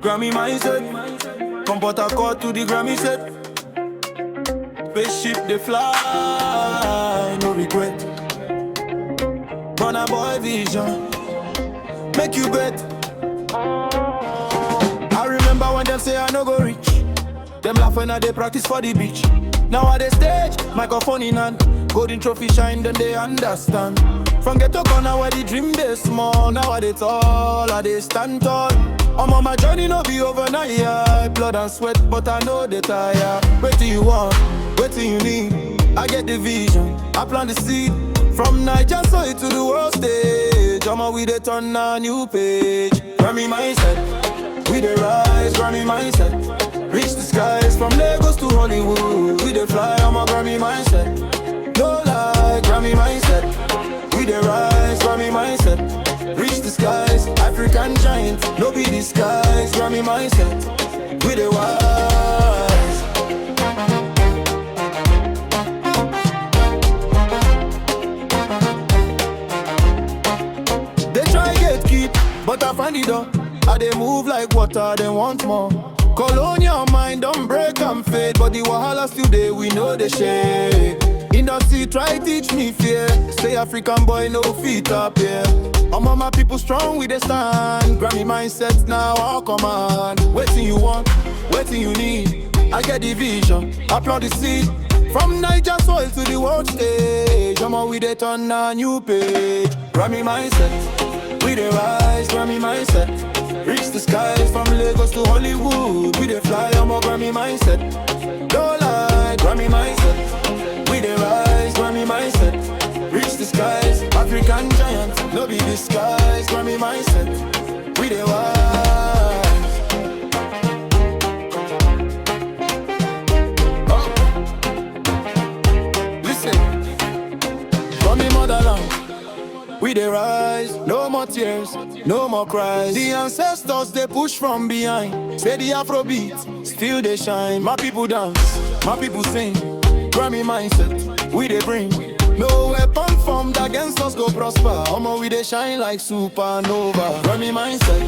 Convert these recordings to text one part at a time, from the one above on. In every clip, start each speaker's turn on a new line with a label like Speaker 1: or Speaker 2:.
Speaker 1: Grammy Mindset. Come put a call to the Grammy set. Spaceship they fly, no regret. Burna Boy vision, make you bet. I remember when them say I no go reach. Them laugh when I they practice for the beach. Now at the stage, microphone in hand, golden trophy shine, then they understand. From ghetto corner where the dream they small, now they tall, I they stand tall. I'm on my journey, no be overnight, yeah. Blood and sweat, but I know they tire. Wait till you want, wait till you need. I get the vision, I plant the seed. From Naija soil to the world stage, I'm with they turn a new page. Grammy Mindset, we the rise, Grammy Mindset. Reach the skies from Lagos to Hollywood. We the fly, I'm a Grammy Mindset. No lie, Grammy Mindset. We the rise, Grammy Mindset. Reach the skies, African giant. No be disguise, Grammy Mindset. We the wise. They try get keep, but I find it up. I they move like water, they want more. Colonial mind don't break and fade, but the wahala still there, we know the shade. Industry try teach me fear. Say African boy no feet up here. I'm on my people strong with the stand. Grammy Mindset now all command. Waiting you want, waiting you need. I get the vision, I plant the seed. From Naija soil to the world stage, I'm on with it on a new page. Grammy Mindset, we the rise, Grammy Mindset. Reach the skies from Lagos to Hollywood. We the fly, I'm a Grammy Mindset. Don't lie, Grammy Mindset. We the rise, Grammy Mindset. Reach the skies, African giant. No be disguise, Grammy Mindset. We the wise. Oh. Listen, from the motherland. We the rise, no more tears, no more cries. The ancestors they push from behind. Say the Afrobeats, still they shine. My people dance, my people sing. Grammy Mindset, we they bring. No weapon formed against us go prosper. Omo we they shine like supernova. Grammy Mindset,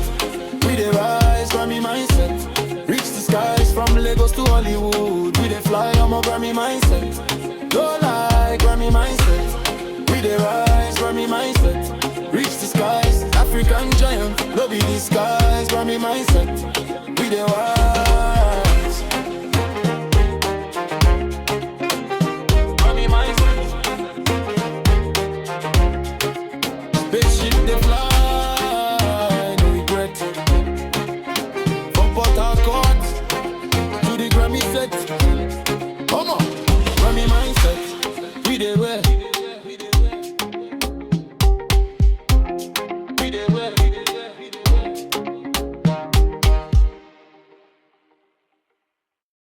Speaker 1: we they rise. Grammy Mindset, reach the skies from Lagos to Hollywood. We they fly, omo Grammy Mindset. Don't lie, Grammy Mindset. We the rise, Grammy Mindset. Reach the skies, African giant. No be disguise, Grammy Mindset. We the wise. Grammy Mindset. Spaceship they fly, no regret. From Harcourt to the Grammy set. Come on, Grammy Mindset. We the way.